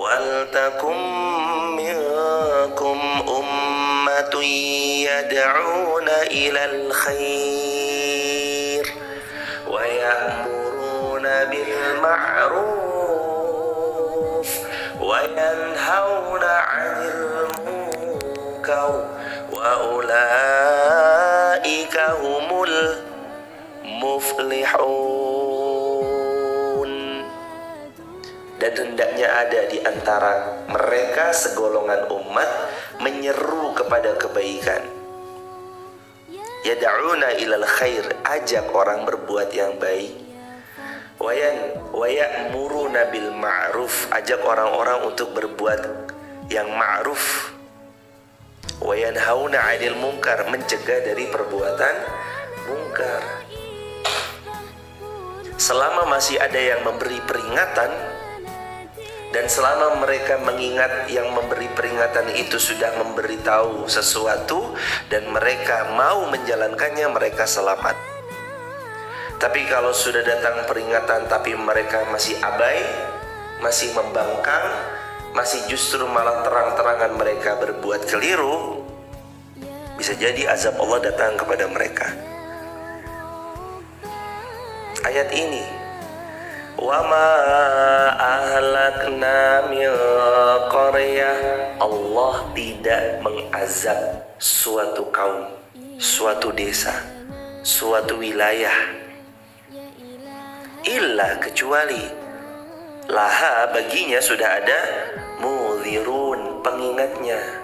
Waltakum minkum ummatun yad'una ilal khair wa ya'muruna bil ma'ruf wa yanhauna 'anil munkar wa ulaika humul muflihun. Dan hendaknya ada di antara mereka segolongan umat menyeru kepada kebaikan, yad'una ilal khair, ajak orang berbuat yang baik, wa ya'muruna bil ma'ruf, ajak orang-orang untuk berbuat yang ma'ruf, wa yanhauna 'anil munkar, mencegah dari perbuatan mungkar. Selama masih ada yang memberi peringatan, dan selama mereka mengingat yang memberi peringatan itu sudah memberitahu sesuatu dan mereka mau menjalankannya, mereka selamat. Tapi kalau sudah datang peringatan tapi mereka masih abai, masih membangkang, masih justru malah terang-terangan mereka berbuat keliru, bisa jadi azab Allah datang kepada mereka. Ayat ini, wa ma ahlakna min qaryah, Allah tidak mengazab suatu kaum, suatu desa, suatu wilayah, illa, kecuali laha, baginya sudah ada mudhirun, pengingatnya.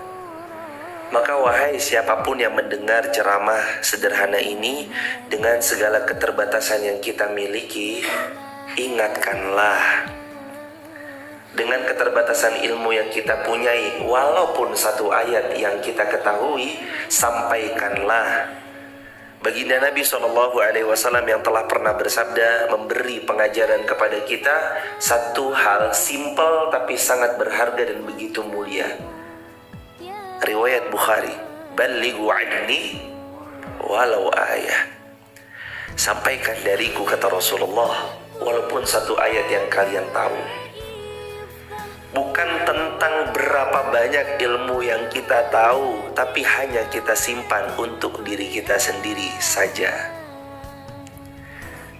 Maka wahai siapapun yang mendengar ceramah sederhana ini, dengan segala keterbatasan yang kita miliki, ingatkanlah. Dengan keterbatasan ilmu yang kita punyai, walaupun satu ayat yang kita ketahui, sampaikanlah. Baginda Nabi SAW yang telah pernah bersabda, memberi pengajaran kepada kita satu hal simpel tapi sangat berharga dan begitu mulia. Riwayat Bukhari, ballighu anni walau ayah, sampaikan dariku, kata Rasulullah, walaupun satu ayat yang kalian tahu. Bukan tentang berapa banyak ilmu yang kita tahu, tapi hanya kita simpan untuk diri kita sendiri saja.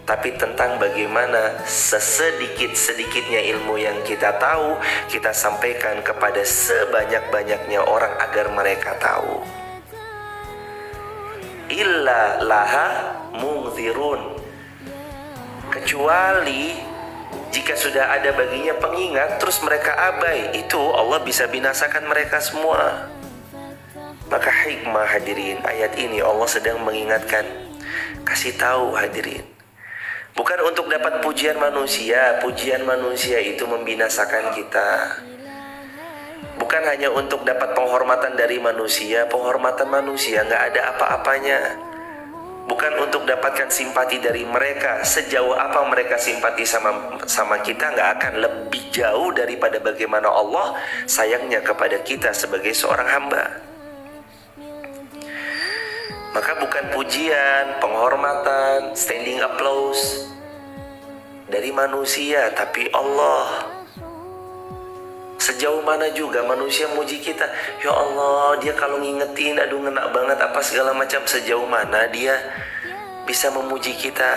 Tapi tentang bagaimana sesedikit-sedikitnya ilmu yang kita tahu, kita sampaikan kepada sebanyak-banyaknya orang agar mereka tahu. Illa laha mungzirun, kecuali jika sudah ada baginya pengingat terus mereka abai, itu Allah bisa binasakan mereka semua. Maka hikmah hadirin, ayat ini Allah sedang mengingatkan, kasih tahu hadirin, bukan untuk dapat pujian manusia. Pujian manusia itu membinasakan kita. Bukan hanya untuk dapat penghormatan dari manusia. Penghormatan manusia gak ada apa-apanya. Bukan untuk dapatkan simpati dari mereka. Sejauh apa mereka simpati sama kita, gak akan lebih jauh daripada bagaimana Allah sayangnya kepada kita sebagai seorang hamba. Maka bukan pujian, penghormatan, standing applause dari manusia, tapi Allah. Sejauh mana juga manusia muji kita, ya Allah, dia kalau ngingetin, aduh ngena banget apa segala macam. Sejauh mana dia bisa memuji kita,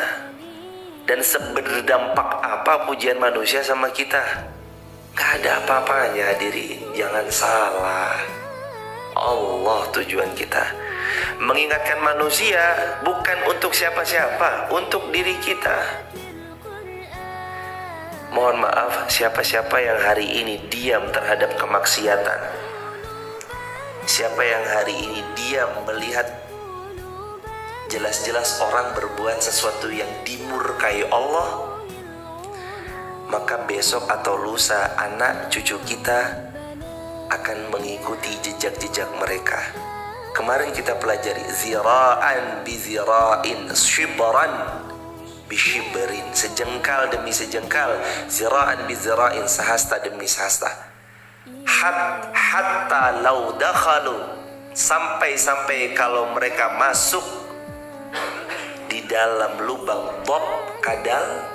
dan seberdampak apa pujian manusia sama kita? Gak ada apa-apanya hadirin, jangan salah. Allah tujuan kita. Mengingatkan manusia bukan untuk siapa-siapa, untuk diri kita. Mohon maaf siapa-siapa yang hari ini diam terhadap kemaksiatan, siapa yang hari ini diam melihat jelas-jelas orang berbuat sesuatu yang dimurkai Allah, maka besok atau lusa anak cucu kita akan mengikuti jejak-jejak mereka. Kemarin kita pelajari zira'an bi zira'in, shibran bi shibrin, sejengkal demi sejengkal, zira'an bi zira'in, sehasta demi sehasta. Hatta law dakhalu, sampai-sampai kalau mereka masuk di dalam lubang bob kadal,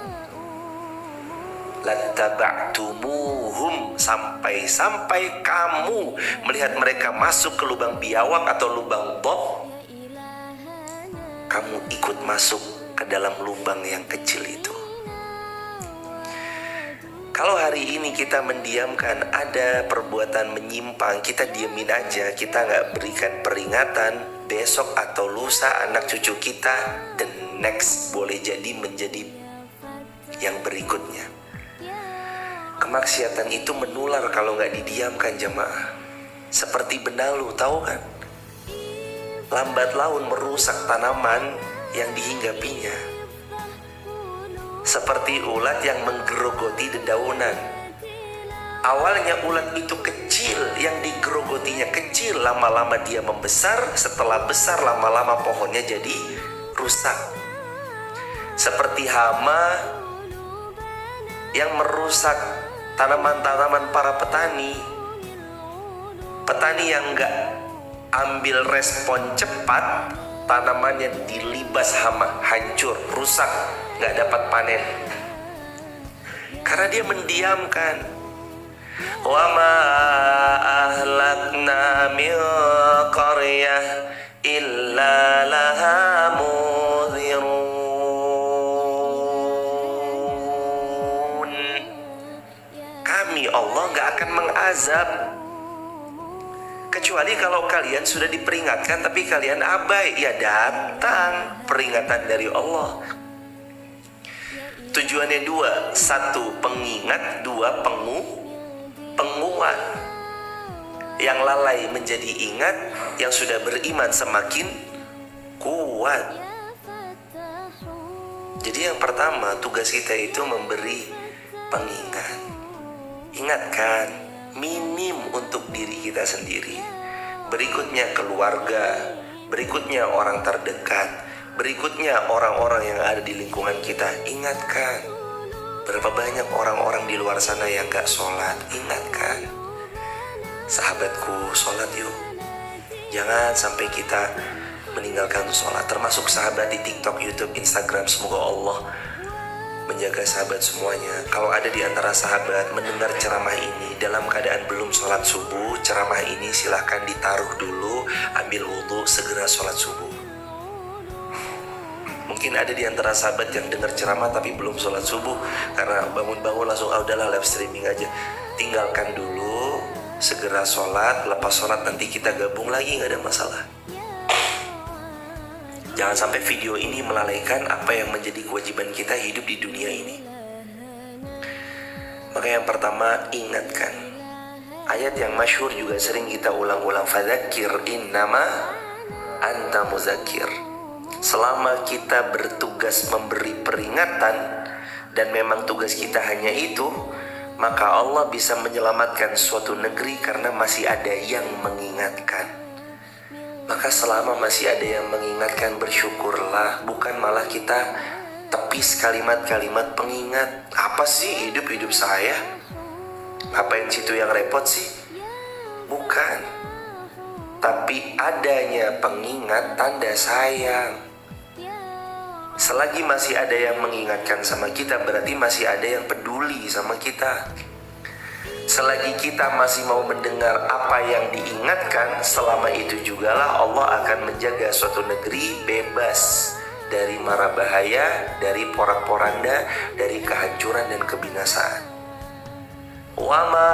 lattaba'tumuhum, sampai kamu melihat mereka masuk ke lubang biawak atau lubang bob, kamu ikut masuk ke dalam lubang yang kecil itu. Kalau hari ini kita mendiamkan ada perbuatan menyimpang, kita diemin aja, kita nggak berikan peringatan, besok atau lusa anak cucu kita the next boleh jadi menjadi yang berikutnya. Kemaksiatan itu menular kalau nggak didiamkan jemaah. Seperti benalu, tahu kan? Lambat laun merusak tanaman yang dihinggapinya. Seperti ulat yang menggerogoti dedaunan. Awalnya ulat itu kecil, yang digerogotinya kecil, lama-lama dia membesar. Setelah besar, lama-lama pohonnya jadi rusak. Seperti hama yang merusak tanaman-tanaman para petani. Petani yang enggak ambil respon cepat, tanamannya dilibas hama, hancur, rusak, nggak dapat panen. Karena dia mendiamkan. Wa ma ahlakna min qaryah illa laha mudhirun. Kami Allah nggak akan mengazab kecuali kalau kalian sudah diperingatkan tapi kalian abai, ya datang peringatan dari Allah. Tujuannya dua, satu pengingat, dua penguat. Yang lalai menjadi ingat, yang sudah beriman semakin kuat. Jadi yang pertama tugas kita itu memberi pengingat. Ingatkan, minim untuk diri kita sendiri, berikutnya keluarga, berikutnya orang terdekat, berikutnya orang-orang yang ada di lingkungan kita. Ingatkan, berapa banyak orang-orang di luar sana yang gak sholat. Ingatkan, sahabatku, sholat yuk. Jangan sampai kita meninggalkan sholat. Termasuk sahabat di TikTok, YouTube, Instagram. Semoga Allah menjaga sahabat semuanya. Kalau ada di antara sahabat mendengar ceramah ini dalam keadaan belum sholat subuh, ceramah ini silahkan ditaruh dulu, ambil wudhu, segera sholat subuh. Mungkin ada di antara sahabat yang dengar ceramah tapi belum sholat subuh, karena bangun-bangun langsung udahlah live streaming aja. Tinggalkan dulu, segera sholat, lepas sholat nanti kita gabung lagi, gak ada masalah. Jangan sampai video ini melalaikan apa yang menjadi kewajiban kita hidup di dunia ini. Maka yang pertama, ingatkan. Ayat yang masyhur juga sering kita ulang-ulang, fadzakir innama anta muzakir. Selama kita bertugas memberi peringatan, dan memang tugas kita hanya itu, maka Allah bisa menyelamatkan suatu negeri karena masih ada yang mengingatkan. Maka selama masih ada yang mengingatkan, bersyukurlah. Bukan malah kita tepis kalimat-kalimat pengingat. Apa sih hidup saya? Ngapain situ yang repot sih? Bukan. Tapi adanya pengingat tanda sayang. Selagi masih ada yang mengingatkan sama kita, berarti masih ada yang peduli sama kita. Selagi kita masih mau mendengar apa yang diingatkan, selama itu jugalah Allah akan menjaga suatu negeri bebas dari mara bahaya, dari porak-poranda, dari kehancuran dan kebinasaan. Wa ma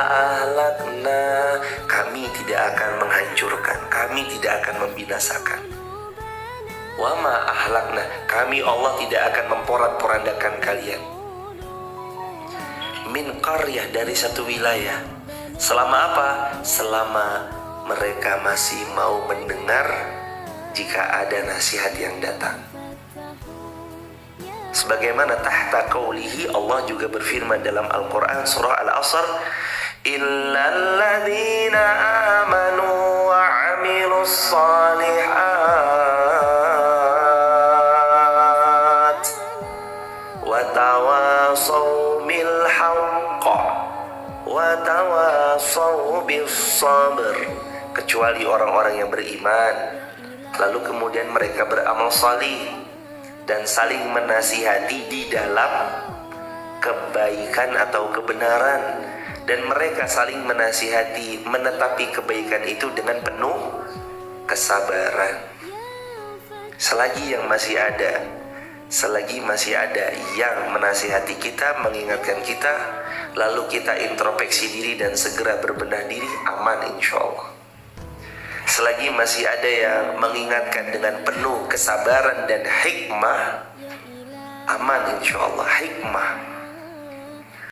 ahlakna, kami tidak akan menghancurkan, kami tidak akan membinasakan. Wa ma ahlakna, kami Allah tidak akan memporak-porandakan kalian. Min qaryah, dari satu wilayah. Selama apa? Selama mereka masih mau mendengar jika ada nasihat yang datang. Sebagaimana tahta qaulihi, Allah juga berfirman dalam Al-Quran surah Al-Asr, illal ladzina amanu wa amilus salihat wa tawasaw bil haqq wa tawasaw bis sabr, kecuali orang-orang yang beriman lalu kemudian mereka beramal salih dan saling menasihati di dalam kebaikan atau kebenaran, dan mereka saling menasihati menetapi kebaikan itu dengan penuh kesabaran. Selagi masih ada yang menasihati kita, mengingatkan kita, lalu kita introspeksi diri dan segera berbenah diri, aman insya Allah. Selagi masih ada yang mengingatkan dengan penuh kesabaran dan hikmah, aman insya Allah. Hikmah